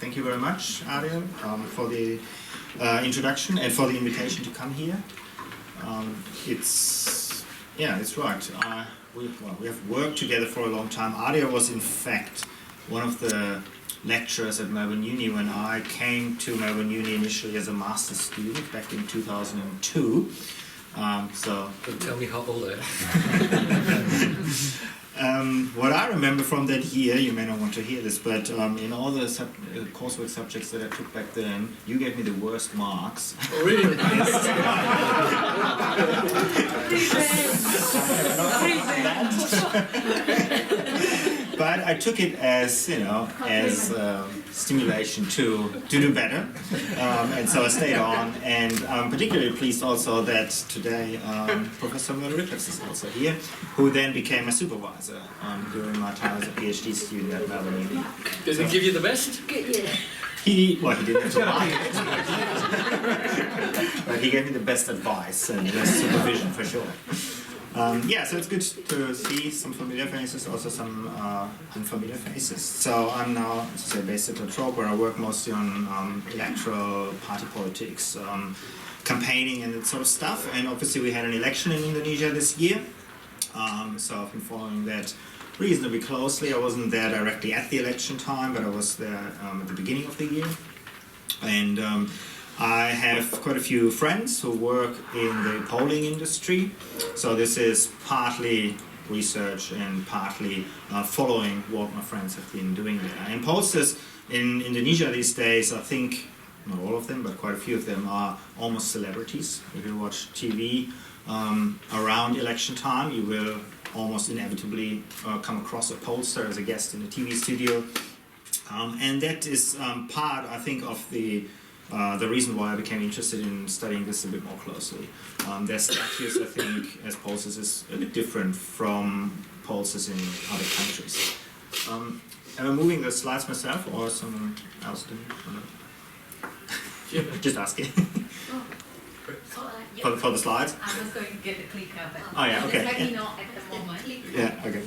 Thank you very much, Ariel, for the introduction and for the invitation to come here. It's right. We have worked together for a long time. Ariel was in fact one of the lecturers at Melbourne Uni when I came to Melbourne Uni initially as a master's student back in 2002. Don't tell me how old I am. What I remember from that year, you may not want to hear this, but in all the coursework subjects that I took back then, you gave me the worst marks. Oh, really? But I took it as, stimulation to do better, and so I stayed on. And I'm particularly pleased also that today Professor Monash is also here, who then became a supervisor during my time as a PhD student at Melbourne Uni. Did he give you the best? He didn't have to lie, but he gave me the best advice and best supervision for sure. So it's good to see some familiar faces, also some unfamiliar faces. So I'm now, as I say, based at La Trobe, where I work mostly on electoral party politics, campaigning and that sort of stuff. And obviously we had an election in Indonesia this year, so I've been following that reasonably closely. I wasn't there directly at the election time, but I was there at the beginning of the year. And I have quite a few friends who work in the polling industry, so this is partly research and partly following what my friends have been doing there. And pollsters in Indonesia these days, I think, not all of them, but quite a few of them are almost celebrities. If you watch TV around election time, you will almost inevitably come across a pollster as a guest in a TV studio. And that is part, I think, of the reason why I became interested in studying this a bit more closely. Their status, I think, as pollsters is a bit different from pollsters in other countries. Am I moving the slides myself or someone else doing it? Just asking. For the slides? I was going to get the clicker, but oh, yeah, okay. maybe not at the moment. Yeah, okay.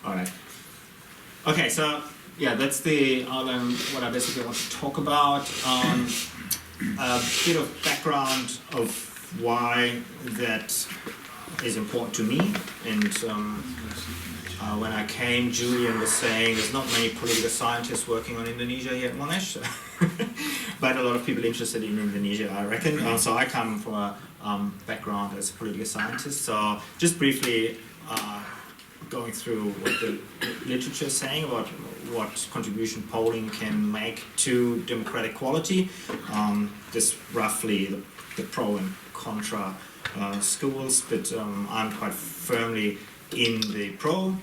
All right. Okay, so yeah, that's the outline, what I basically want to talk about. A bit of background of why that is important to me. And when I came, Julian was saying there's not many political scientists working on Indonesia here at Monash, but a lot of people interested in Indonesia, I reckon. So I come from a background as a political scientist. So just briefly going through what the literature is saying about what contribution polling can make to democratic quality. Just roughly the pro and contra schools, but I'm quite firmly in the pro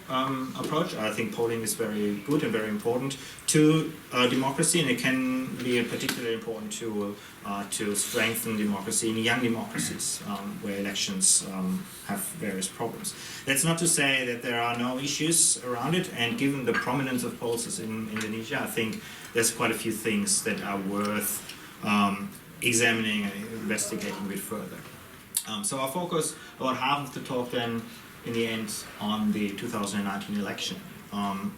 approach. I think polling is very good and very important to democracy, and it can be a particularly important tool to strengthen democracy in young democracies where elections have various problems. That's not to say that there are no issues around it, and given the prominence of pollsters in Indonesia, I think there's quite a few things that are worth examining and investigating a bit further. So I'll focus about half of the talk then in the end on the 2019 election and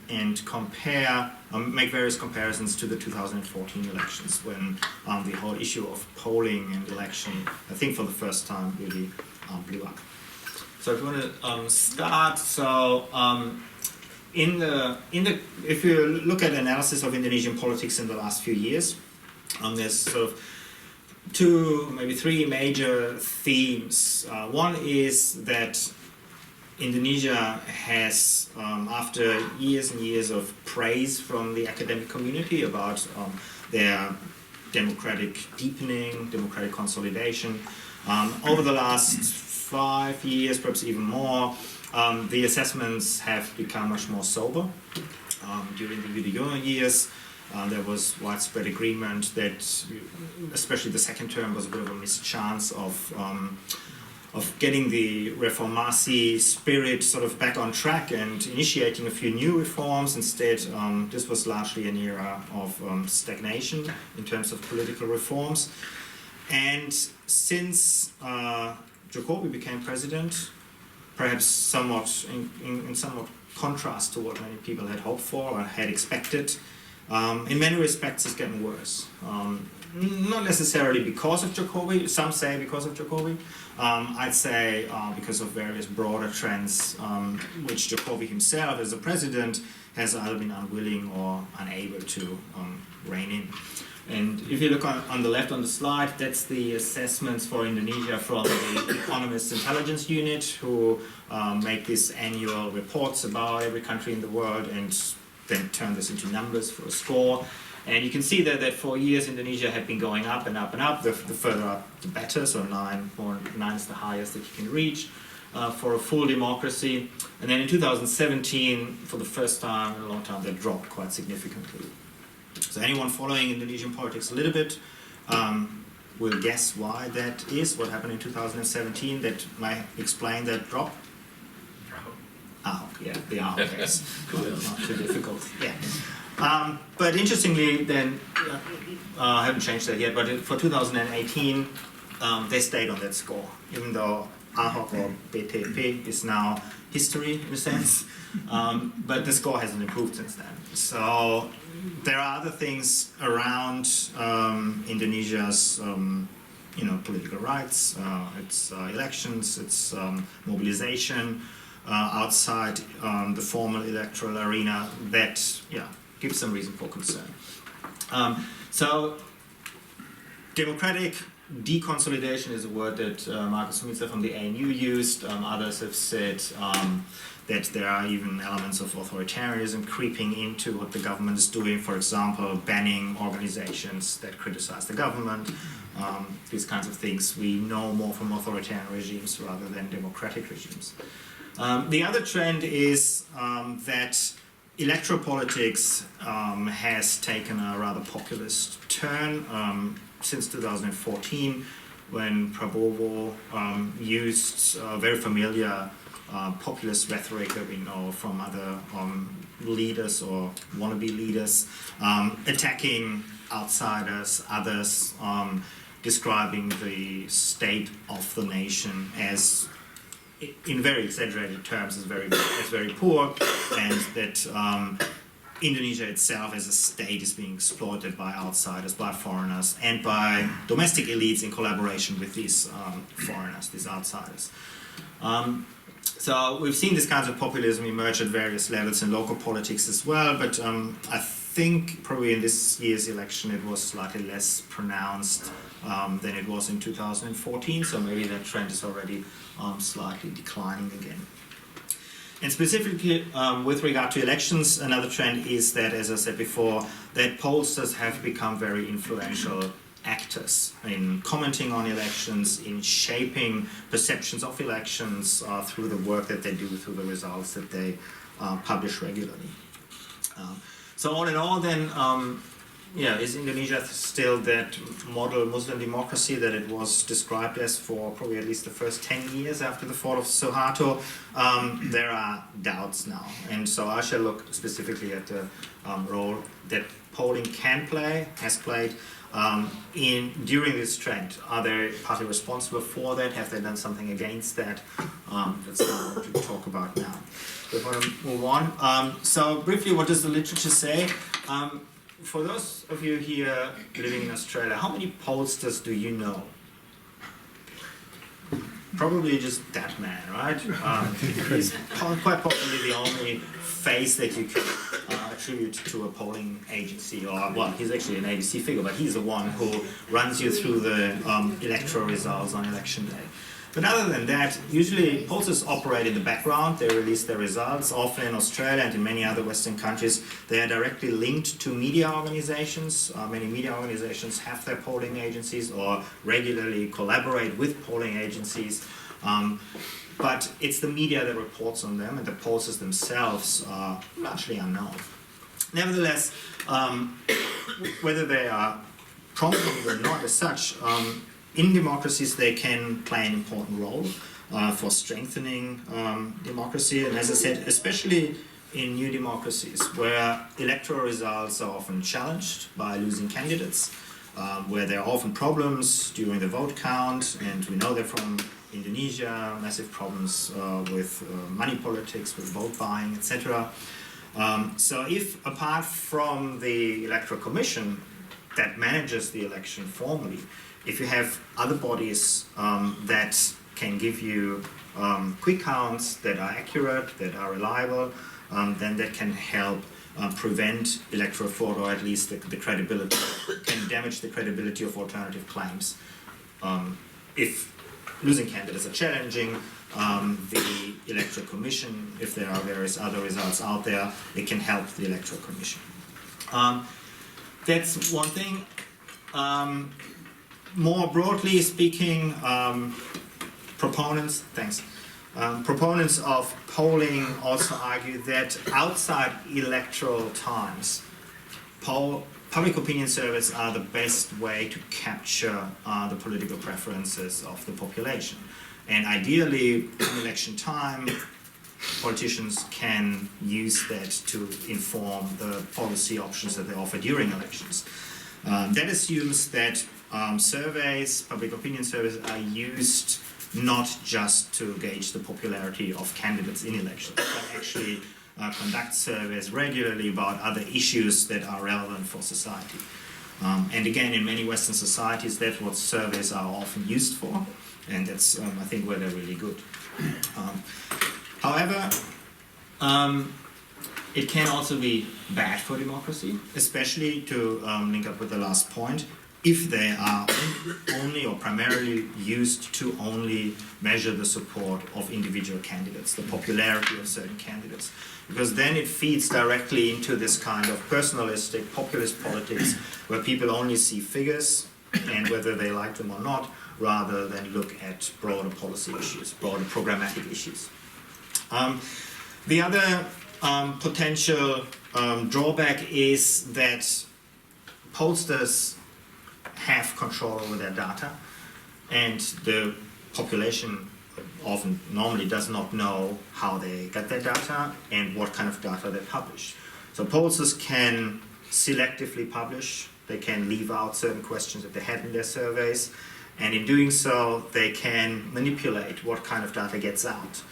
make various comparisons to the 2014 elections when the whole issue of polling and election, I think for the first time, really blew up. So if you want to start, so if you look at analysis of Indonesian politics in the last few years, there's sort of two, maybe three major themes. One is that Indonesia has, after years and years of praise from the academic community about their democratic deepening, democratic consolidation, over the last 5 years, perhaps even more, the assessments have become much more sober. During the Yudhoyono years, there was widespread agreement that, especially the second term, was a bit of a mischance of getting the reformasi spirit sort of back on track and initiating a few new reforms. Instead, this was largely an era of stagnation in terms of political reforms. And since Jokowi became president, perhaps somewhat in somewhat contrast to what many people had hoped for or had expected, In many respects, it's getting worse. Not necessarily because of Jokowi, some say because of Jokowi. I'd say because of various broader trends, which Jokowi himself, as a president, has either been unwilling or unable to rein in. And if you look on the left on the slide, that's the assessments for Indonesia from the Economist Intelligence Unit, who make these annual reports about every country in the world and then turn this into numbers for a score. And you can see that for years Indonesia had been going up and up and up. The further up, the better. So 9 is the highest that you can reach for a full democracy. And then in 2017, for the first time in a long time, that dropped quite significantly. So anyone following Indonesian politics a little bit will guess why that is, what happened in 2017 that might explain that drop. Ahok, yeah, the Ahok case. Not too difficult, yeah. But interestingly, then, I haven't changed that yet, but for 2018, they stayed on that score, even though Ahok or BTP is now history in a sense, but the score hasn't improved since then. So there are other things around Indonesia's political rights, its elections, its mobilization outside the formal electoral arena that gives some reason for concern. So democratic deconsolidation is a word that Markus Schmitzer from the ANU used. Others have said that there are even elements of authoritarianism creeping into what the government is doing, for example, banning organizations that criticize the government, these kinds of things. We know more from authoritarian regimes rather than democratic regimes. The other trend is that electoral politics has taken a rather populist turn since 2014, when Prabowo used very familiar populist rhetoric that we know from other leaders or wannabe leaders, attacking outsiders, others, describing the state of the nation as, in very exaggerated terms, as very poor, and that Indonesia itself as a state is being exploited by outsiders, by foreigners, and by domestic elites in collaboration with these foreigners, these outsiders. So we've seen these kinds of populism emerge at various levels in local politics as well, but I think probably in this year's election it was slightly less pronounced than it was in 2014, so maybe that trend is already slightly declining again. And specifically with regard to elections, another trend is that, as I said before, that pollsters have become very influential actors in commenting on elections, in shaping perceptions of elections through the work that they do, through the results that they publish regularly. So all in all then, is Indonesia still that model Muslim democracy that it was described as for probably at least the first 10 years after the fall of Suharto? There are doubts now, and so I shall look specifically at the role that polling can play, has played, during this trend. Are they partly responsible for that? Have they done something against that? That's what to talk about now. So if I want to move on. So briefly, what does the literature say? For those of you here living in Australia, how many pollsters do you know? Probably just that man, right? He's quite possibly the only face that you could attribute to a polling agency, or, well, he's actually an ABC figure, but he's the one who runs you through the electoral results on election day. But other than that, usually pollsters operate in the background. They release their results. Often in Australia and in many other Western countries, they are directly linked to media organizations. Many media organizations have their polling agencies or regularly collaborate with polling agencies. But it's the media that reports on them, and the pollsters themselves are largely unknown. Nevertheless, whether they are prominent or not as such, in democracies, they can play an important role for strengthening democracy. And as I said, especially in new democracies, where electoral results are often challenged by losing candidates, where there are often problems during the vote count, and we know that from Indonesia, massive problems with money politics, with vote buying, etc. So if, apart from the Electoral Commission that manages the election formally, if you have other bodies that can give you quick counts that are accurate, that are reliable, then that can help prevent electoral fraud, or at least the credibility, can damage the credibility of alternative claims. If losing candidates are challenging, the Electoral Commission, if there are various other results out there, it can help the Electoral Commission. That's one thing. More broadly speaking, proponents of polling also argue that outside electoral times, public opinion surveys are the best way to capture the political preferences of the population. And ideally, in election time, politicians can use that to inform the policy options that they offer during elections. That assumes that surveys, public opinion surveys, are used not just to gauge the popularity of candidates in elections, but actually conduct surveys regularly about other issues that are relevant for society. And again, in many Western societies, that's what surveys are often used for, and that's, I think, where they're really good. However, it can also be bad for democracy, especially to link up with the last point, if they are only or primarily used to only measure the support of individual candidates, the popularity of certain candidates. Because then it feeds directly into this kind of personalistic, populist politics, where people only see figures and whether they like them or not, rather than look at broader policy issues, broader programmatic issues. The other potential drawback is that pollsters have control over their data, and the population often normally does not know how they get their data and what kind of data they publish. So pollsters can selectively publish, they can leave out certain questions that they had in their surveys, and in doing so they can manipulate what kind of data gets out.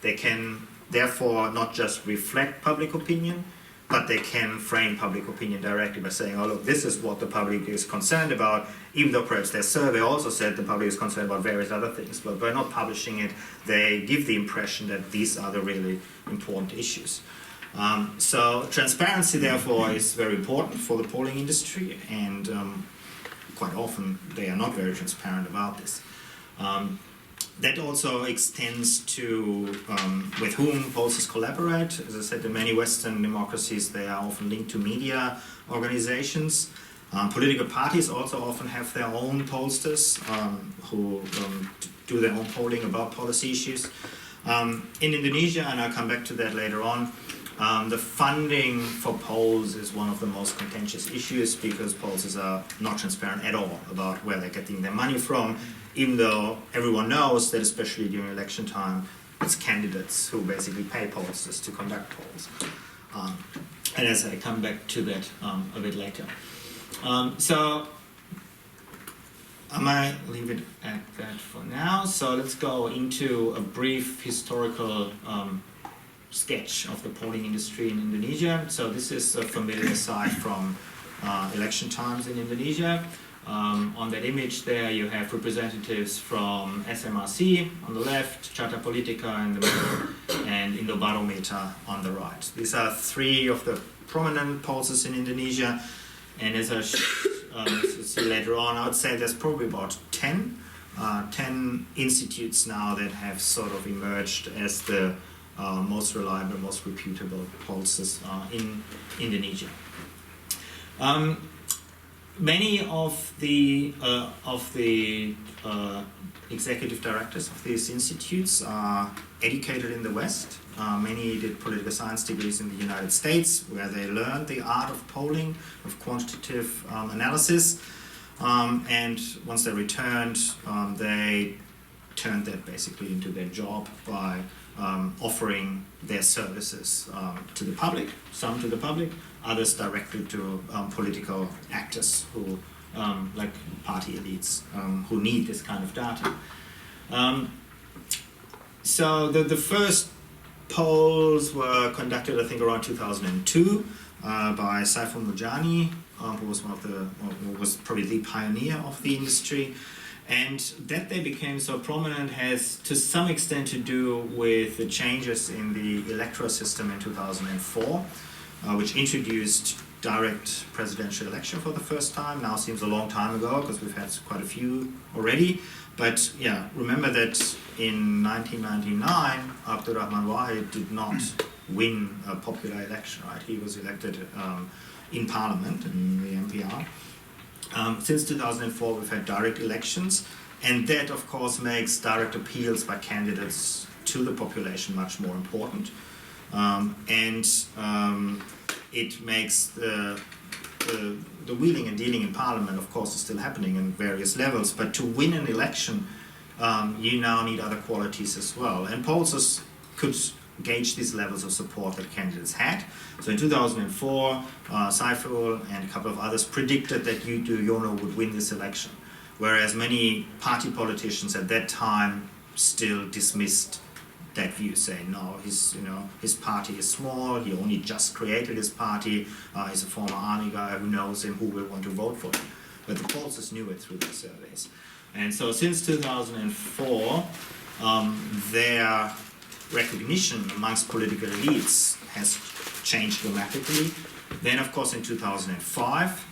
They can therefore not just reflect public opinion, but they can frame public opinion directly by saying, oh look, this is what the public is concerned about, even though perhaps their survey also said the public is concerned about various other things. But by not publishing it, they give the impression that these are the really important issues. So transparency, therefore, is very important for the polling industry, and quite often they are not very transparent about this. That also extends to with whom pollsters collaborate. As I said, in many Western democracies, they are often linked to media organizations. Political parties also often have their own pollsters who do their own polling about policy issues. In Indonesia, and I'll come back to that later on, the funding for polls is one of the most contentious issues, because pollsters are not transparent at all about where they're getting their money from, even though everyone knows that, especially during election time, it's candidates who basically pay pollsters to conduct polls. And as I come back to that a bit later. So I might leave it at that for now. So let's go into a brief historical sketch of the polling industry in Indonesia. So this is a familiar slide from election times in Indonesia. On that image there you have representatives from SMRC on the left, Carta Politica in the middle, and Indobarometer on the right. These are three of the prominent pollsters in Indonesia, and as I see later on, I would say there's probably about 10 institutes now that have sort of emerged as the most reliable, most reputable pollsters in Indonesia. Many of the executive directors of these institutes are educated in the West. Many did political science degrees in the United States, where they learned the art of polling, of quantitative analysis. And once they returned, they turned that basically into their job by offering their services to the public, some to the public, others directly to political actors who, like party elites, who need this kind of data. So the first polls were conducted, I think, around 2002 by Saiful Mujani, who was who was probably the pioneer of the industry. And that they became so prominent has to some extent to do with the changes in the electoral system in 2004, which introduced direct presidential election for the first time. Now seems a long time ago because we've had quite a few already. But yeah, remember that in 1999, Abdurrahman Wahid did not win a popular election, right? He was elected in parliament, in the MPR. Since 2004, we've had direct elections, and that, of course, makes direct appeals by candidates to the population much more important. It makes the wheeling and dealing in parliament, of course, is still happening in various levels, but to win an election, you now need other qualities as well. And pollsters could gauge these levels of support that candidates had. So in 2004, Saiful and a couple of others predicted that Yudhoyono would win this election, whereas many party politicians at that time still dismissed that view, saying no, his party is small, he only just created his party, he's a former army guy, who knows him, who will want to vote for him. But the pollsters knew it through the surveys. And so since 2004, their recognition amongst political elites has changed dramatically. Then, of course, in 2005,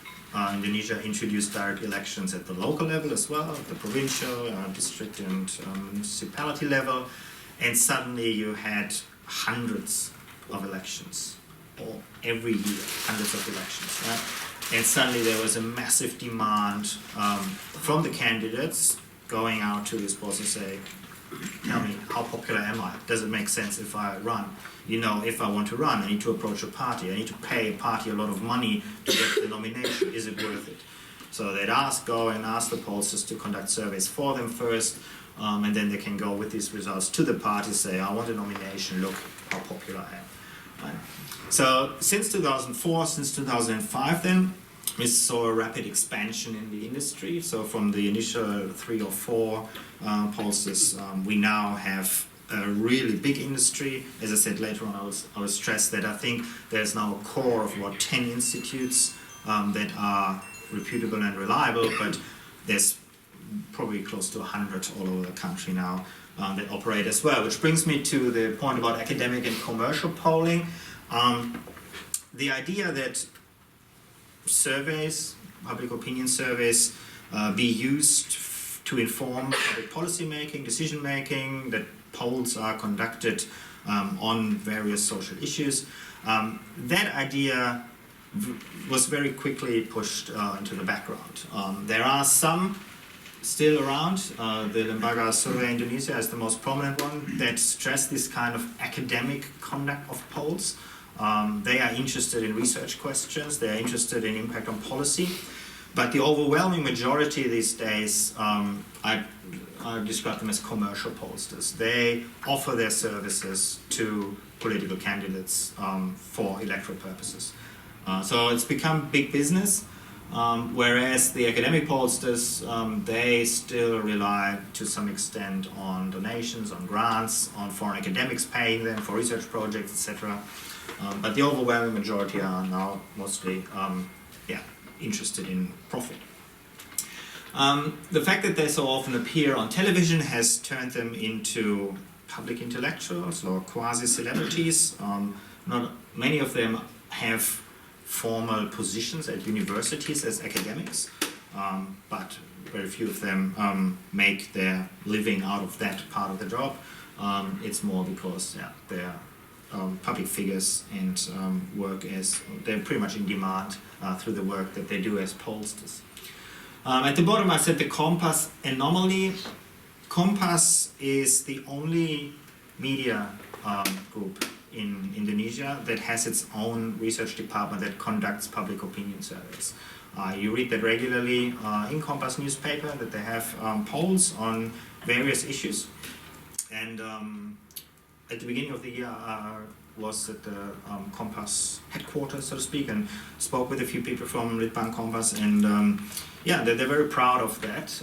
Indonesia introduced direct elections at the local level as well, at the provincial, district and municipality level, and suddenly you had hundreds of elections, or every year, hundreds of elections, right? And suddenly there was a massive demand from the candidates going out to this boss and say, tell me, how popular am I? Does it make sense if I run? If I want to run, I need to approach a party. I need to pay a party a lot of money to get the nomination. Is it worth it? So they'd go and ask the pollsters to conduct surveys for them first, and then they can go with these results to the party, say, I want a nomination, look how popular I am. Right? So since 2004, since 2005 then, we saw a rapid expansion in the industry. So from the initial 3 or 4 pollsters, we now have a really big industry. As I said later on, I will stress that I think there's now a core of about 10 institutes that are reputable and reliable, but there's probably close to 100 all over the country now that operate as well. Which brings me to the point about academic and commercial polling. The idea that surveys, public opinion surveys, be used to inform public policy making, decision making, that polls are conducted on various social issues. That idea was very quickly pushed into the background. There are some still around. The Lembaga Survey Indonesia is the most prominent one that stress this kind of academic conduct of polls. They are interested in research questions, they are interested in impact on policy, but the overwhelming majority these days, I describe them as commercial pollsters. They offer their services to political candidates for electoral purposes. So it's become big business, whereas the academic pollsters, they still rely to some extent on donations, on grants, on foreign academics paying them for research projects, etc. But the overwhelming majority are now mostly interested in profit. The fact that they so often appear on television has turned them into public intellectuals or quasi-celebrities. Not many of them have formal positions at universities as academics, but very few of them make their living out of that part of the job. It's more because they're public figures and they're pretty much in demand through the work that they do as pollsters. At the bottom I said the Compass anomaly. Compass is the only media group in Indonesia that has its own research department that conducts public opinion surveys. You read that regularly in Compass newspaper, that they have polls on various issues. And at the beginning of the year, was at the Compass headquarters, so to speak, and spoke with a few people from Litbang Compass, and yeah, they're very proud of that.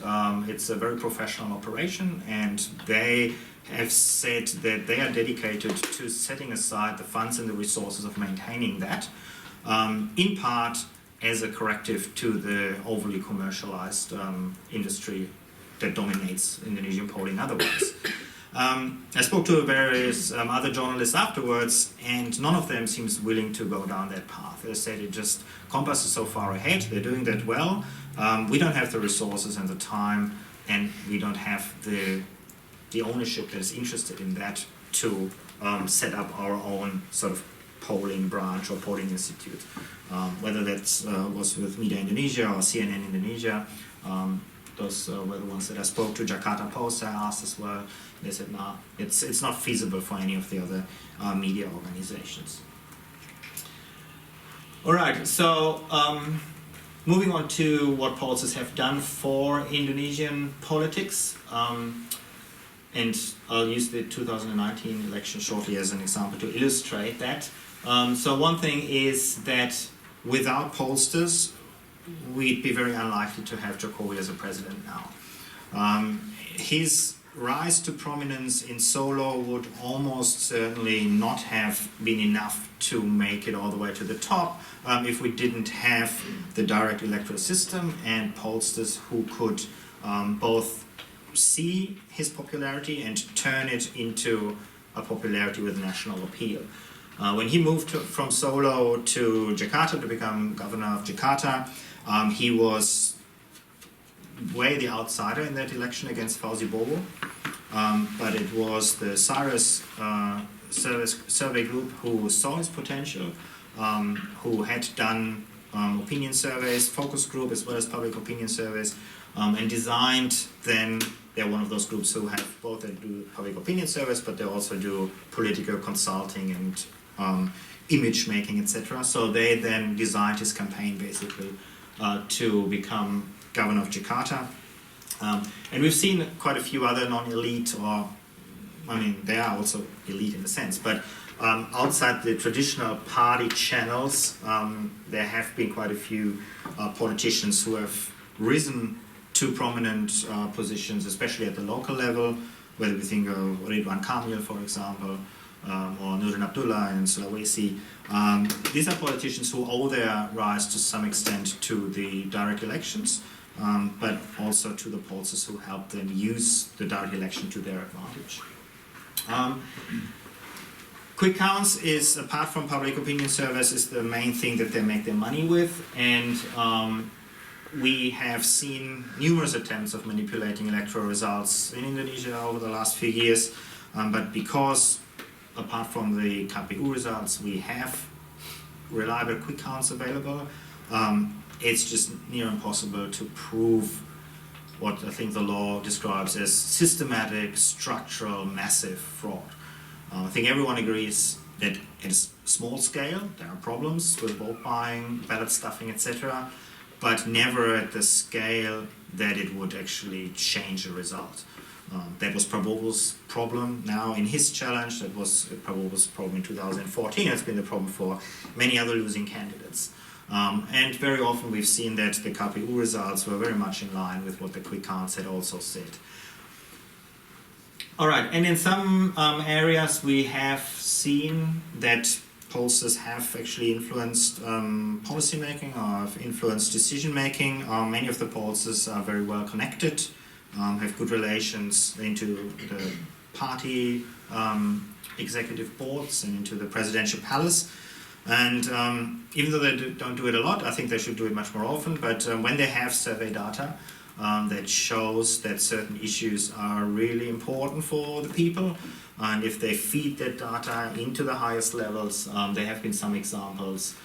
It's a very professional operation, and they have said that they are dedicated to setting aside the funds and the resources of maintaining that, in part as a corrective to the overly commercialized industry that dominates Indonesian polling otherwise. I spoke to various other journalists afterwards, and none of them seems willing to go down that path. They said Compass is so far ahead, they're doing that well. We don't have the resources and the time, and we don't have the ownership that is interested in that to set up our own sort of polling branch or polling institute. Whether that was with Media Indonesia or CNN Indonesia, those were the ones that I spoke to. Jakarta Post I asked as well. They said, no, it's not feasible for any of the other media organizations. All right, so moving on to what pollsters have done for Indonesian politics. And I'll use the 2019 election shortly as an example to illustrate that. So one thing is that without pollsters, we'd be very unlikely to have Jokowi as a president now. His rise to prominence in Solo would almost certainly not have been enough to make it all the way to the top if we didn't have the direct electoral system and pollsters who could both see his popularity and turn it into a popularity with national appeal. When he moved from Solo to Jakarta to become governor of Jakarta, he was way the outsider in that election against Fauzi Bowo, but it was the Cyrus survey group who saw his potential, who had done opinion surveys, focus group as well as public opinion surveys, and designed then. They're one of those groups who have both they do public opinion surveys, but they also do political consulting and image making, etc. So they then designed his campaign basically to become governor of Jakarta. And we've seen quite a few other non-elite, or I mean, they are also elite in a sense, but outside the traditional party channels, there have been quite a few politicians who have risen to prominent positions, especially at the local level, whether we think of Ridwan Kamil, for example, or Nurdin Abdullah in Sulawesi. These are politicians who owe their rise to some extent to the direct elections, but also to the pollsters who help them use the direct election to their advantage. Quick counts is, apart from public opinion surveys, is the main thing that they make their money with, and we have seen numerous attempts of manipulating electoral results in Indonesia over the last few years, but because, apart from the KPU results, we have reliable quick counts available, it's just near impossible to prove what I think the law describes as systematic, structural, massive fraud. I think everyone agrees that at a small scale there are problems with vote buying, ballot stuffing, etc., but never at the scale that it would actually change a result. That was Prabowo's problem now in his challenge, that was Prabowo's problem in 2014, it's been the problem for many other losing candidates. And very often we've seen that the KPU results were very much in line with what the quick counts had also said. Alright, and in some areas we have seen that pollsters have actually influenced policy making or have influenced decision making. Many of the pollsters are very well connected, have good relations into the party executive boards and into the presidential palace. And even though they don't do it a lot, I think they should do it much more often, but when they have survey data that shows that certain issues are really important for the people, and if they feed that data into the highest levels, there have been some examples,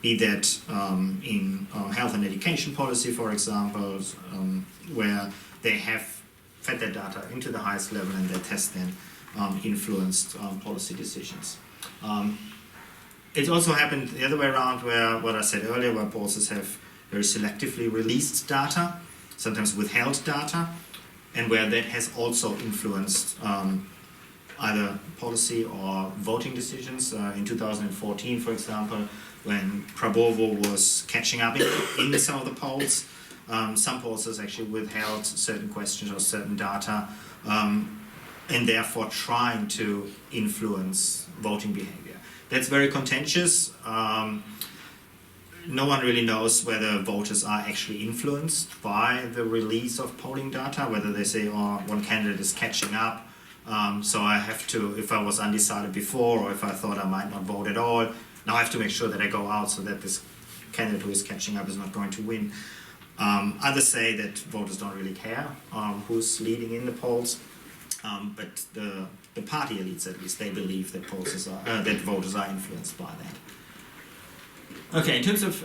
be that in health and education policy, for example, where they have fed that data into the highest level and that has then influenced policy decisions. It's also happened the other way around, where what I said earlier, where pollsters have very selectively released data, sometimes withheld data, and where that has also influenced either policy or voting decisions. In 2014, for example, when Prabowo was catching up in some of the polls, some pollsters actually withheld certain questions or certain data, and therefore trying to influence voting behavior. That's very contentious. No one really knows whether voters are actually influenced by the release of polling data, whether they say, oh, one candidate is catching up, so I have to, if I was undecided before, or if I thought I might not vote at all, now I have to make sure that I go out so that this candidate who is catching up is not going to win. Others say that voters don't really care who's leading in the polls, but the party elites, at least, they believe that that voters are influenced by that. Okay, in terms of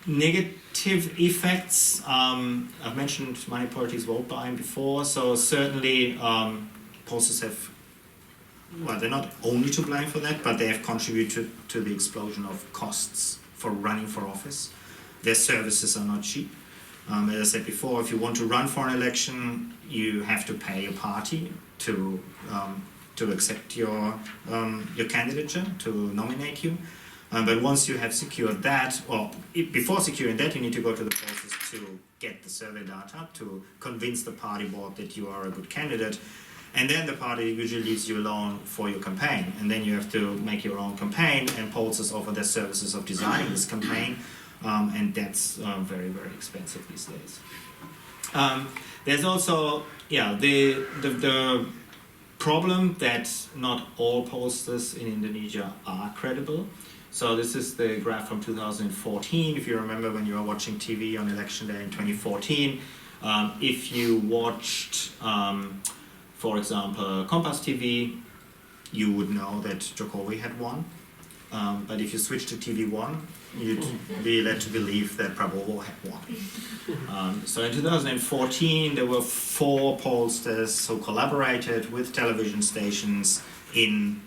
negative effects, I've mentioned money politics, vote buying before, so certainly pollsters have, well, they're not only to blame for that, but they have contributed to the explosion of costs for running for office. Their services are not cheap. As I said before, if you want to run for an election, you have to pay a party to accept your candidature, to nominate you. But once you have secured that, or before securing that, you need to go to the process to get the survey data, to convince the party board that you are a good candidate. And then the party usually leaves you alone for your campaign. And then you have to make your own campaign, and pollsters offer their services of designing this campaign. And that's very, very expensive these days. There's also, the problem that not all pollsters in Indonesia are credible. So this is the graph from 2014. If you remember when you were watching TV on election day in 2014, if you watched, for example, Kompas TV, you would know that Jokowi had won. But if you switch to TV1, you'd be led to believe that Prabowo had won. So in 2014, there were 4 pollsters who collaborated with television stations in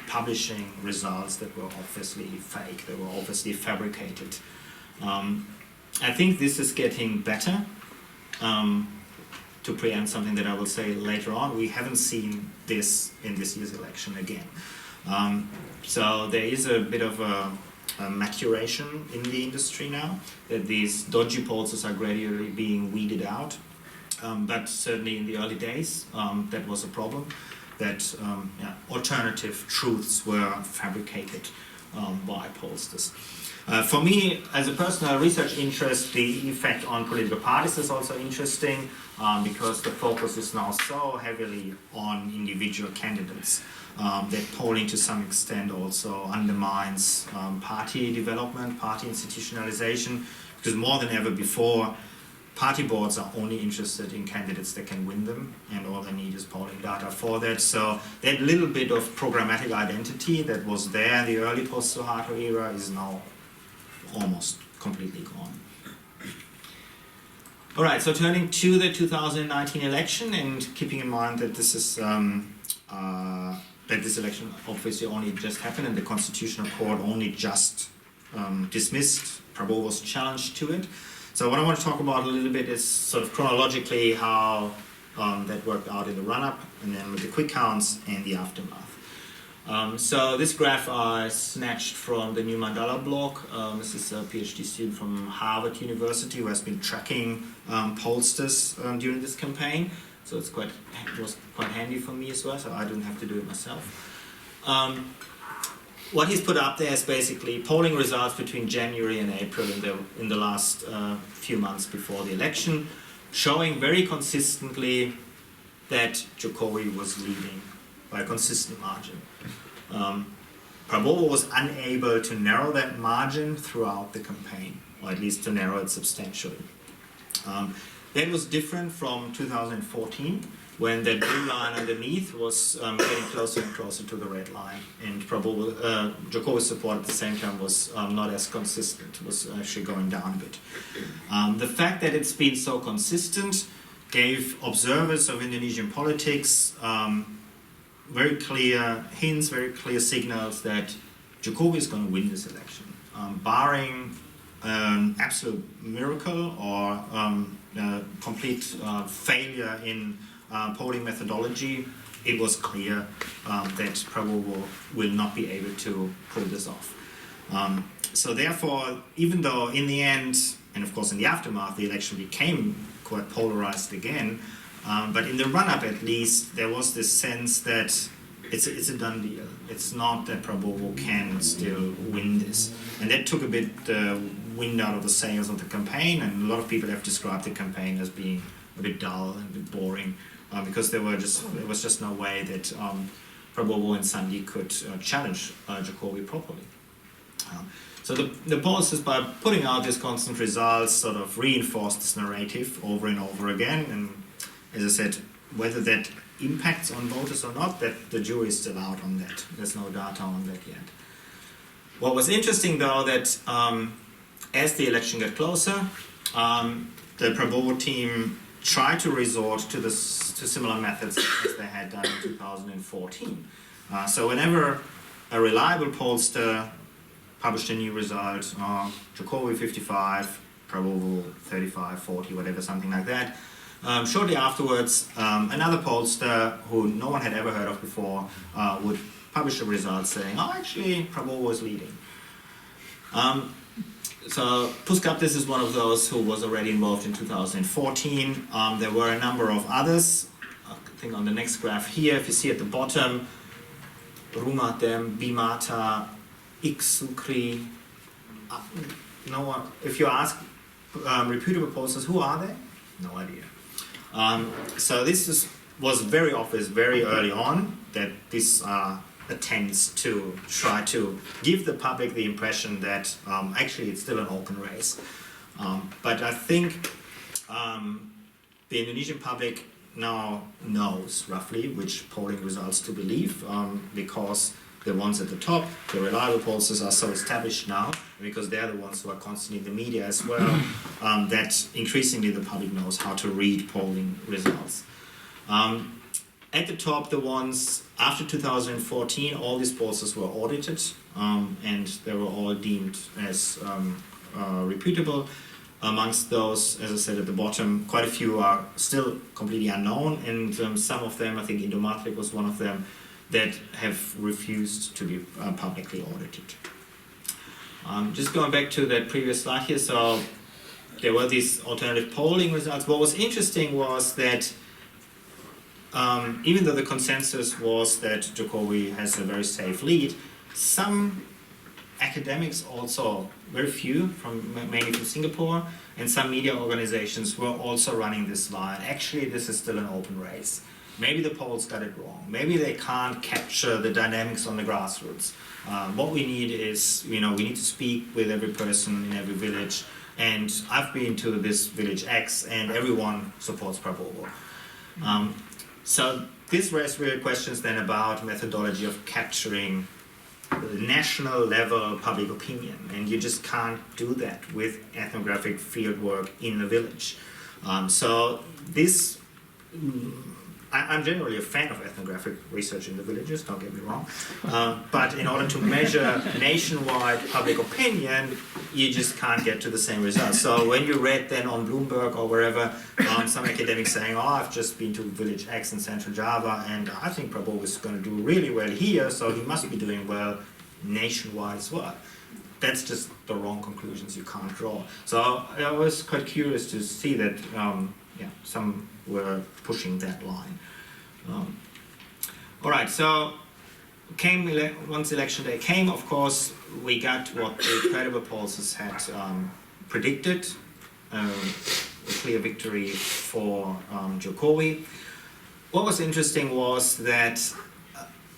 publishing results that were obviously fake, they were obviously fabricated. I think this is getting better. To preempt something that I will say later on, we haven't seen this in this year's election again. So there is a bit of a maturation in the industry now, that these dodgy pollsters are gradually being weeded out. But certainly in the early days, that was a problem, that alternative truths were fabricated by pollsters. For me, as a personal research interest, the effect on political parties is also interesting, because the focus is now so heavily on individual candidates that polling to some extent also undermines party development, party institutionalization, because more than ever before, party boards are only interested in candidates that can win them, and all they need is polling data for that. So that little bit of programmatic identity that was there in the early post-Suharto era is now almost completely gone. All right, so turning to the 2019 election, and keeping in mind that this is that this election obviously only just happened, and the Constitutional Court only just dismissed Prabowo's challenge to it. So what I want to talk about a little bit is sort of chronologically how that worked out in the run-up, and then with the quick counts and the aftermath. So this graph I snatched from the New Mandala blog. This is a PhD student from Harvard University who has been tracking pollsters during this campaign. So it was quite handy for me as well, so I didn't have to do it myself. What he's put up there is basically polling results between January and April in the last few months before the election, showing very consistently that Jokowi was leading by a consistent margin. Prabowo was unable to narrow that margin throughout the campaign, or at least to narrow it substantially. That was different from 2014, when that blue line underneath was getting closer and closer to the red line, and Jokowi's support at the same time was not as consistent, was actually going down a bit. The fact that it's been so consistent gave observers of Indonesian politics very clear hints, very clear signals that Jokowi is going to win this election. Barring an absolute miracle or complete failure in polling methodology, it was clear that Prabowo will not be able to pull this off. So therefore, even though in the end, and of course in the aftermath, the election became quite polarized again, but in the run-up at least, there was this sense that it's a done deal. It's not that Prabowo can still win this. And that took a bit the wind out of the sails of the campaign, and a lot of people have described the campaign as being a bit dull and a bit boring, because there was just no way that Prabowo and Sandi could challenge Jokowi properly. So the pollsters, by putting out these constant results, sort of reinforced this narrative over and over again. And as I said, whether that impacts on voters or not, that the jury is still out on that. There's no data on that yet. What was interesting, though, that as the election got closer, the Prabowo team tried to resort to similar methods as they had done in 2014. So whenever a reliable pollster published a new result, Jokowi 55, Prabowo 35, 40, whatever, something like that. Shortly afterwards, another pollster who no one had ever heard of before would publish a result saying, oh, actually, Prabowo is leading. So Puskaptis is one of those who was already involved in 2014. There were a number of others. I think on the next graph here, if you see at the bottom, Rumatem, Bimata, Iksukri. No one. If you ask reputable pollsters, who are they? No idea. So this was very obvious very early on that these are attempts to try to give the public the impression that actually it's still an open race. But I think the Indonesian public now knows roughly which polling results to believe, because the ones at the top, the reliable pollsters, are so established now, because they're the ones who are constantly in the media as well, that increasingly the public knows how to read polling results. At the top, the ones after 2014, all these pollsters were audited, and they were all deemed as reputable. Amongst those, as I said at the bottom, quite a few are still completely unknown, and some of them, I think Indomatic was one of them, that have refused to be publicly audited. Just going back to that previous slide here, so there were these alternative polling results. What was interesting was that even though the consensus was that Jokowi has a very safe lead, some academics also, very few, mainly from Singapore, and some media organizations were also running this line. Actually, this is still an open race. Maybe the polls got it wrong. Maybe they can't capture the dynamics on the grassroots. What we need is, we need to speak with every person in every village. And I've been to this village X, and everyone supports Prabowo. So this raised real questions then about methodology of capturing national level public opinion, and you just can't do that with ethnographic fieldwork in a village. So this, I'm generally a fan of ethnographic research in the villages, don't get me wrong, but in order to measure nationwide public opinion, you just can't get to the same results. So when you read then on Bloomberg or wherever, some academics saying, oh, I've just been to village X in Central Java, and I think Prabowo is going to do really well here, so he must be doing well nationwide as well. That's just the wrong conclusions you can't draw. So I was quite curious to see that some were pushing that line. All right, so once election day came, of course, we got what the credible pollsters had predicted, a clear victory for Jokowi. What was interesting was that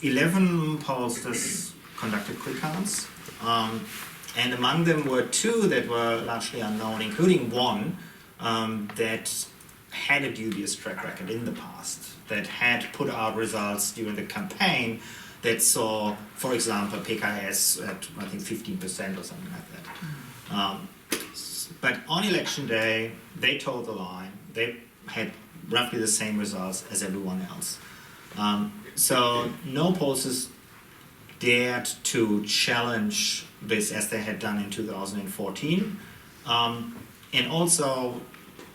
11 pollsters conducted quick counts, and among them were 2 that were largely unknown, including one that had a dubious track record in the past, that had put out results during the campaign that saw, for example, PKS at, I think, 15% or something like that. But on election day, they told the line. They had roughly the same results as everyone else. So no pollsters dared to challenge this as they had done in 2014. And also,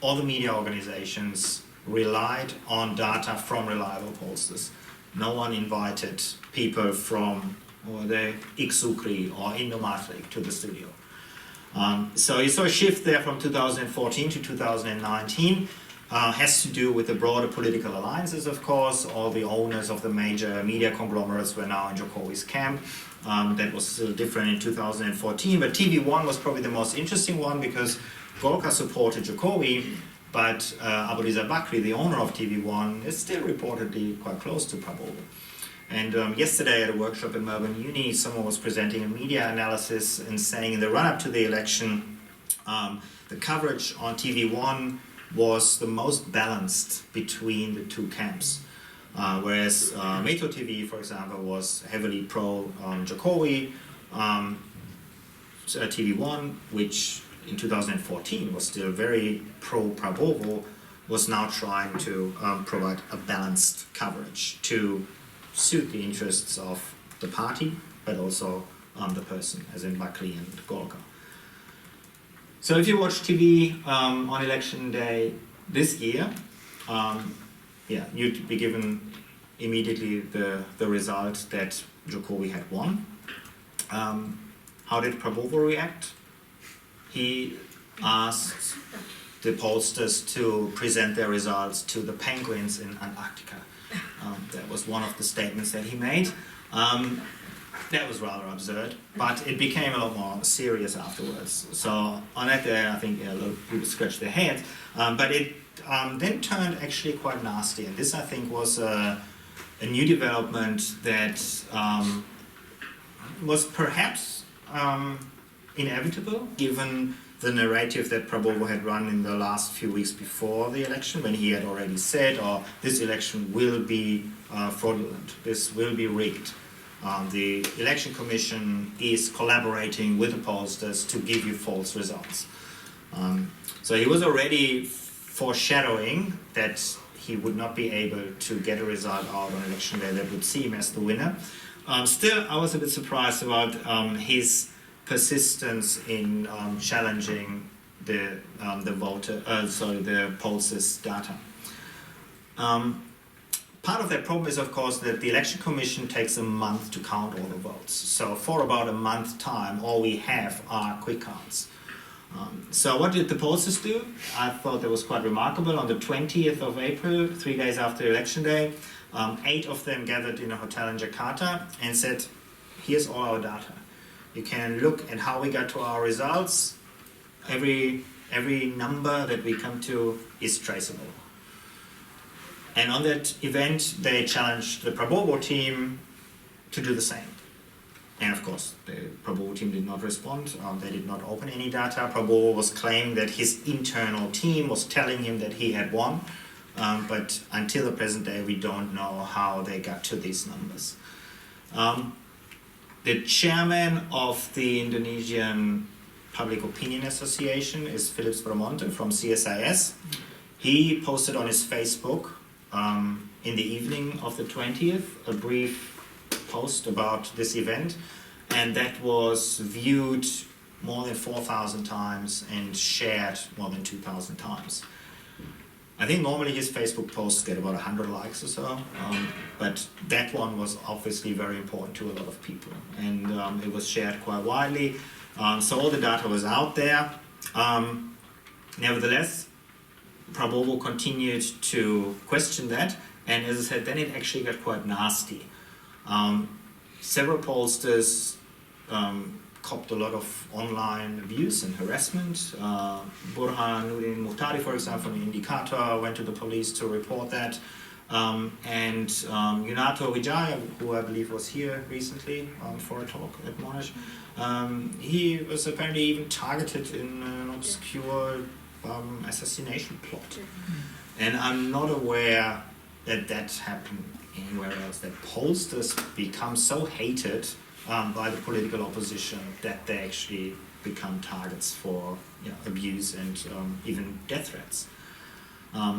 all the media organizations relied on data from reliable pollsters. No one invited people from the Iksukri or Indomatrik to the studio. So you saw a shift there from 2014 to 2019. Has to do with the broader political alliances, of course. All the owners of the major media conglomerates were now in Jokowi's camp. That was still different in 2014, but TV1 was probably the most interesting one because Golkar supported Jokowi, but Abu Riza Bakri, the owner of TV1, is still reportedly quite close to Prabowo. And yesterday at a workshop in Melbourne Uni, someone was presenting a media analysis and saying in the run-up to the election, the coverage on TV1 was the most balanced between the two camps. Whereas Metro TV, for example, was heavily pro-Jokowi. TV1, which in 2014 was still very pro-Prabowo, was now trying to provide a balanced coverage to suit the interests of the party, but also the person, as in Bakri and Golkar. So if you watch TV on election day this year, you'd be given immediately the result that Jokowi had won. How did Prabowo react? He asked the pollsters to present their results to the penguins in Antarctica. That was one of the statements that he made. That was rather absurd, but it became a lot more serious afterwards. So on that day, I think a lot of people scratched their heads, but it then turned actually quite nasty. And this, I think, was a new development that was perhaps inevitable, given the narrative that Prabowo had run in the last few weeks before the election, when he had already said, this election will be fraudulent, this will be rigged. The election commission is collaborating with the pollsters to give you false results. So he was already foreshadowing that he would not be able to get a result out on election day that would see him as the winner. Still, I was a bit surprised about his persistence in challenging the pollsters' data. Part of that problem is, of course, that the election commission takes a month to count all the votes. So for about a month's time, all we have are quick counts. So what did the pollsters do? I thought that was quite remarkable. On the 20th of April, 3 days after election day, 8 of them gathered in a hotel in Jakarta and said, here's all our data. You can look at how we got to our results. Every number that we come to is traceable. And on that event, they challenged the Prabowo team to do the same. And of course, the Prabowo team did not respond. They did not open any data. Prabowo was claiming that his internal team was telling him that he had won. But until the present day, we don't know how they got to these numbers. The chairman of the Indonesian Public Opinion Association is Philips Bramonte from CSIS. He posted on his Facebook in the evening of the 20th a brief post about this event, and that was viewed more than 4,000 times and shared more than 2,000 times. I think normally his Facebook posts get about 100 likes or so, but that one was obviously very important to a lot of people, and it was shared quite widely. So all the data was out there. Nevertheless, Prabowo continued to question that, and as I said, then it actually got quite nasty. Several pollsters copped a lot of online abuse and harassment. Burhanuddin Muhtari, for example, from the Indicator, went to the police to report that. And Yunato Wijaya, who I believe was here recently for a talk at Monash, he was apparently even targeted in an obscure assassination plot. And I'm not aware that that happened anywhere else, that pollsters become so hated by the political opposition that they actually become targets for abuse and even death threats.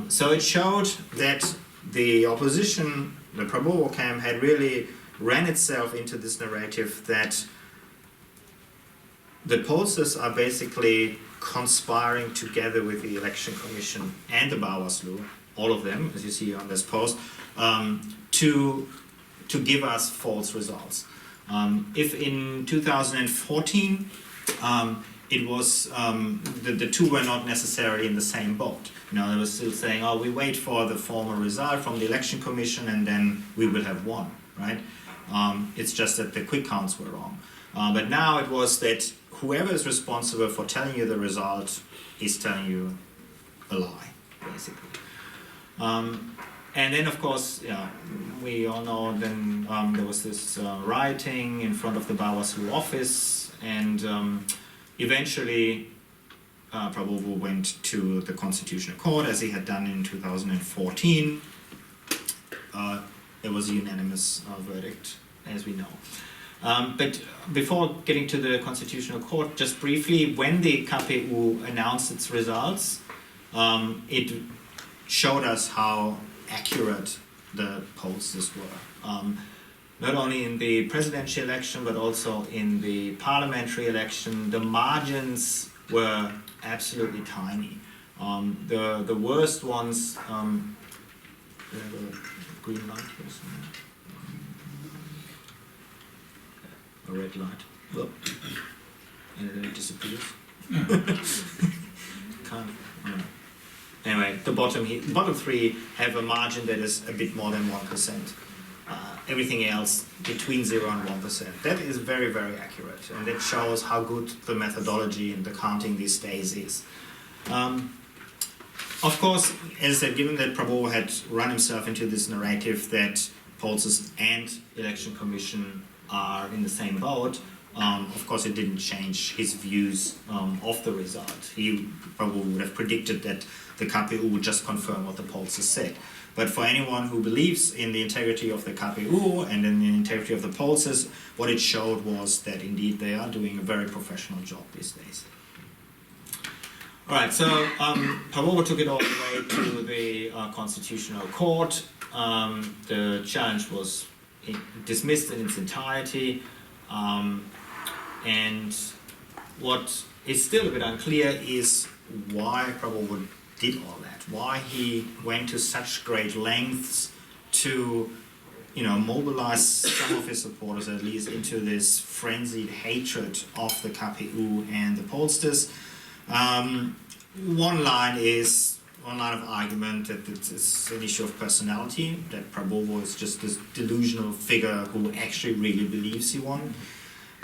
So it showed that the opposition, the Prabowo camp, had really ran itself into this narrative that the pollsters are basically conspiring together with the election commission and the Bawaslu all of them, as you see on this post, to give us false results. If in 2014 it was the two were not necessarily in the same boat. You know, they were still saying, "Oh, we wait for the formal result from the election commission, and then we will have won." Right? It's just that the quick counts were wrong. But now it was that whoever is responsible for telling you the result is telling you a lie, basically. And then, of course, yeah, we all know then there was this rioting in front of the Bawaslu office, and eventually Prabowo went to the Constitutional Court, as he had done in 2014. It was a unanimous verdict, as we know. But before getting to the Constitutional Court, just briefly, when the KPU announced its results, it showed us how accurate the pollsters were. Not only in the presidential election, but also in the parliamentary election, the margins were absolutely tiny. The worst ones, we have a green light here somewhere. A red light. Whoop. And then it disappears. Can't. Anyway, the bottom three have a margin that is a bit more than 1%. Everything else between 0 and 1%. That is very, very accurate, and it shows how good the methodology and the counting these days is. Of course, as I said, given that Prabowo had run himself into this narrative that pollsters and election commission are in the same boat, of course it didn't change his views of the result. He probably would have predicted that the KPU would just confirm what the pollsters said. But for anyone who believes in the integrity of the KPU and in the integrity of the pollsters, what it showed was that indeed they are doing a very professional job these days. All right, so Prabowo took it all the way to the Constitutional Court. The challenge was dismissed in its entirety, and what is still a bit unclear is why Prabowo did all that, why he went to such great lengths to, mobilize some of his supporters at least into this frenzied hatred of the KPU and the pollsters. One line of argument that it's an issue of personality, that Prabowo is just this delusional figure who actually really believes he won.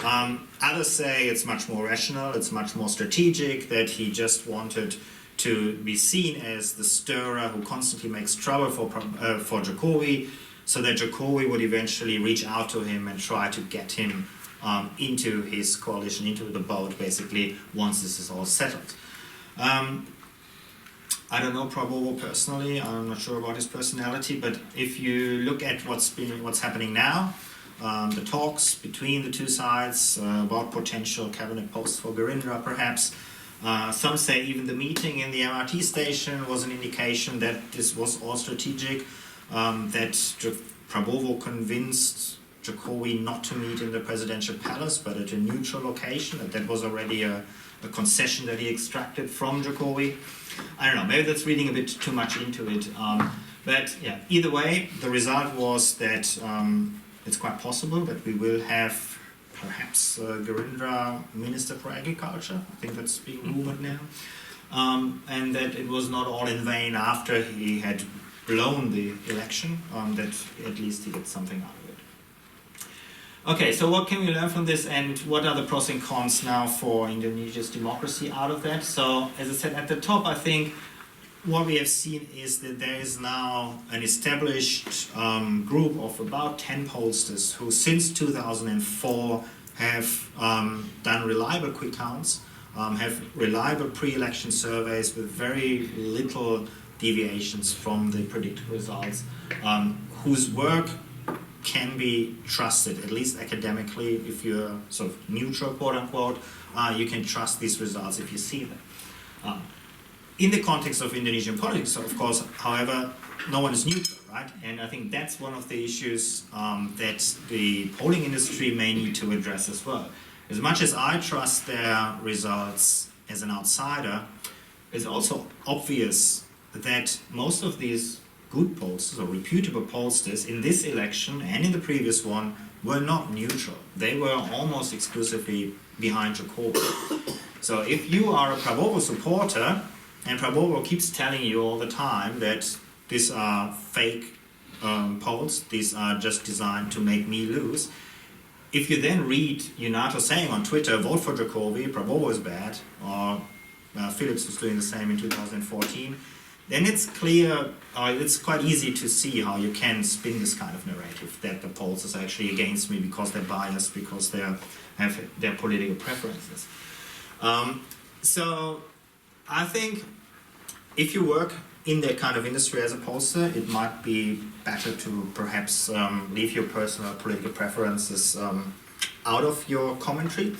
Others say it's much more rational, it's much more strategic, that he just wanted to be seen as the stirrer who constantly makes trouble for Jokowi, so that Jokowi would eventually reach out to him and try to get him into his coalition, into the boat, basically, once this is all settled. I don't know Prabowo personally, I'm not sure about his personality, but if you look at what's happening now, the talks between the two sides about potential cabinet posts for Gerindra perhaps, some say even the meeting in the MRT station was an indication that this was all strategic, that Prabowo convinced Jokowi not to meet in the presidential palace but at a neutral location, that was already a concession that he extracted from Jokowi. I don't know, maybe that's reading a bit too much into it. But yeah, either way, the result was that it's quite possible that we will have perhaps Gerindra Minister for Agriculture. I think that's being rumored now. And that it was not all in vain after he had blown the election, that at least he gets something out of it. Okay, so what can we learn from this, and what are the pros and cons now for Indonesia's democracy out of that? So, as I said at the top, I think what we have seen is that there is now an established group of about 10 pollsters who since 2004 have done reliable quick counts, have reliable pre-election surveys with very little deviations from the predicted results, whose work can be trusted, at least academically. If you're sort of neutral, quote unquote, you can trust these results if you see them. In the context of Indonesian politics, of course, however, no one is neutral, right? And I think that's one of the issues that the polling industry may need to address as well. As much as I trust their results as an outsider, it's also obvious that most of these good pollsters or reputable pollsters in this election and in the previous one were not neutral. They were almost exclusively behind Jokowi. So if you are a Prabowo supporter and Prabowo keeps telling you all the time that these are fake polls, these are just designed to make me lose, if you then read Yunato saying on Twitter, vote for Jokowi, Prabowo is bad, or Phillips was doing the same in 2014, then it's clear, it's quite easy to see how you can spin this kind of narrative, that the pollsters are actually against me because they're biased, because they have their political preferences. So I think if you work in that kind of industry as a pollster, it might be better to perhaps leave your personal political preferences out of your commentary.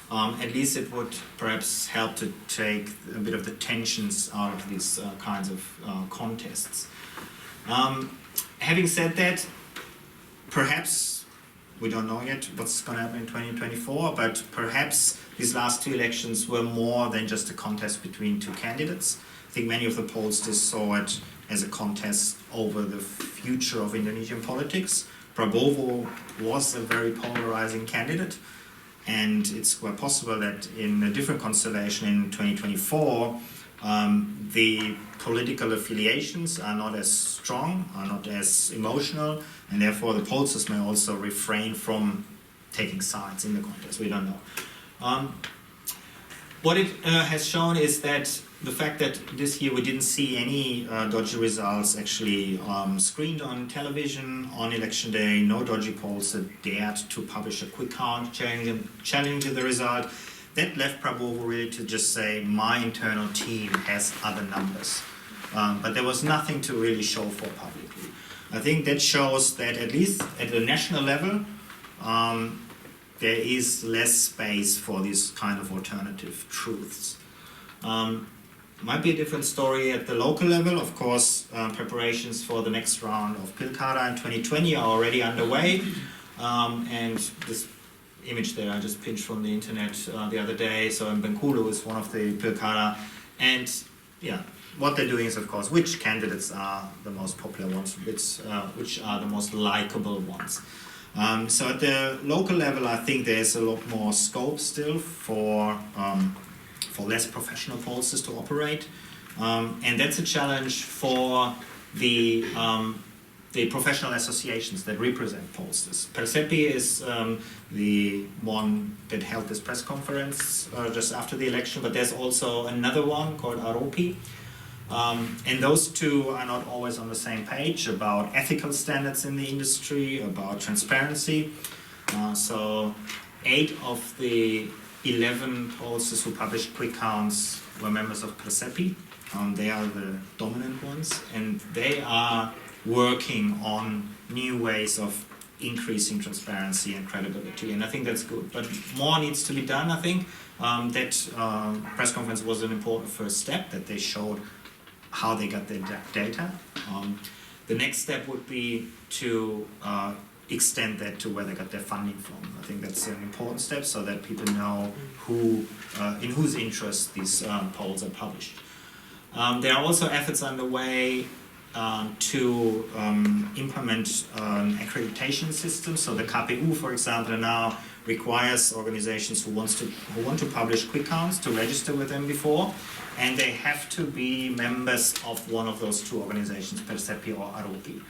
At least it would perhaps help to take a bit of the tensions out of these kinds of contests. Having said that, perhaps, we don't know yet what's going to happen in 2024, but perhaps these last two elections were more than just a contest between two candidates. I think many of the pollsters saw it as a contest over the future of Indonesian politics. Prabowo was a very polarizing candidate, and it's quite possible that in a different constellation in 2024, the political affiliations are not as strong, are not as emotional, and therefore the pollsters may also refrain from taking sides in the contest. We don't know. What it has shown is that the fact that this year we didn't see any dodgy results actually screened on television on election day, no dodgy polls that dared to publish a quick count challenging the result, that left Prabowo really to just say, my internal team has other numbers. But there was nothing to really show for publicly. I think that shows that at least at the national level, there is less space for these kind of alternative truths. Might be a different story at the local level. Of course, preparations for the next round of Pilkada in 2020 are already underway. And this image there I just pinched from the internet the other day. So in Bengkulu is one of the Pilkada. And yeah, what they're doing is, of course, which candidates are the most popular ones, which are the most likable ones. So at the local level, I think there's a lot more scope still for less professional pollsters to operate, and that's a challenge for the professional associations that represent pollsters. Persepi is the one that held this press conference just after the election, but there's also another one called Aropi. And those two are not always on the same page about ethical standards in the industry, about transparency. So 8 of the 11 pollsters who published quick counts were members of Persepi. They are the dominant ones, and they are working on new ways of increasing transparency and credibility, and I think that's good. But more needs to be done, I think. That press conference was an important first step, that they showed how they got their data. The next step would be to extend that to where they got their funding from. I think that's an important step, so that people know who, in whose interest these polls are published. There are also efforts underway to implement an accreditation system. So the KPU, for example, now requires organizations who want to publish quick counts to register with them before, and they have to be members of one of those two organizations, Persepi or Aropi.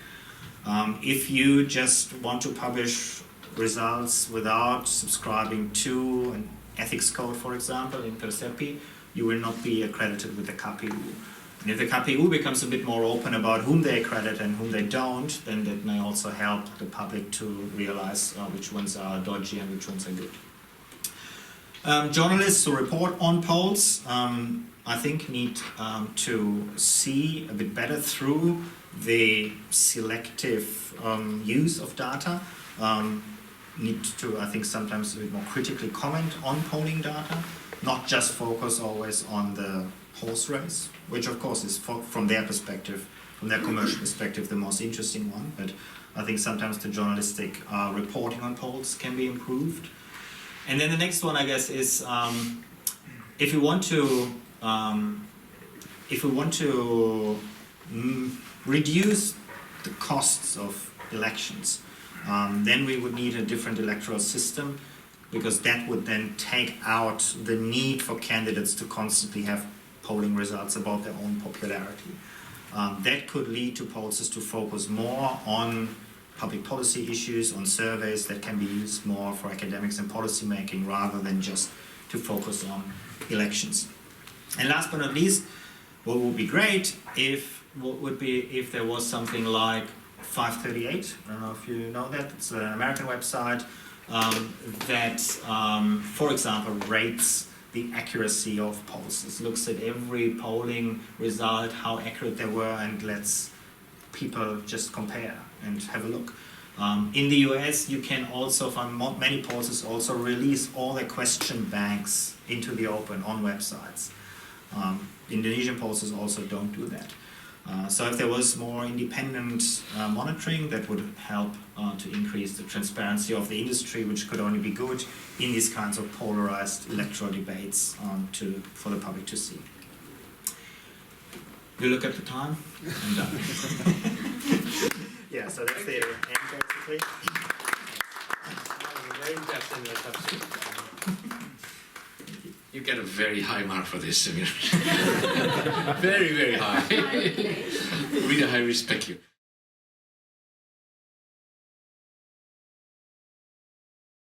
If you just want to publish results without subscribing to an ethics code, for example, in Persepi, you will not be accredited with the KPU. And if the KPU becomes a bit more open about whom they accredit and whom they don't, then that may also help the public to realize which ones are dodgy and which ones are good. Journalists who report on polls, I think, need to see a bit better through the selective use of data. Need to, I think, sometimes a bit more critically comment on polling data, not just focus always on the horse race, which of course is from their perspective, from their commercial perspective, the most interesting one. But I think sometimes the journalistic reporting on polls can be improved. And then the next one, I guess, is if you want to if we want to reduce the costs of elections, then we would need a different electoral system, because that would then take out the need for candidates to constantly have polling results about their own popularity. That could lead to pollsters to focus more on public policy issues, on surveys that can be used more for academics and policy making, rather than just to focus on elections. And last but not least, what would be great would be if there was something like 538. I don't know if you know that. It's an American website that, for example, rates the accuracy of polls. It looks at every polling result, how accurate they were, and lets people just compare and have a look. In the US, you can also find many pollsters also release all their question banks into the open on websites. Indonesian pollsters also don't do that. So if there was more independent monitoring, that would help to increase the transparency of the industry, which could only be good in these kinds of polarized electoral debates for the public to see. You look at the time? I'm done. Yeah, so that's the end basically. Very in-depth in that subject. You get a very high mark for this, Samir. Very, very high. Really, I respect you.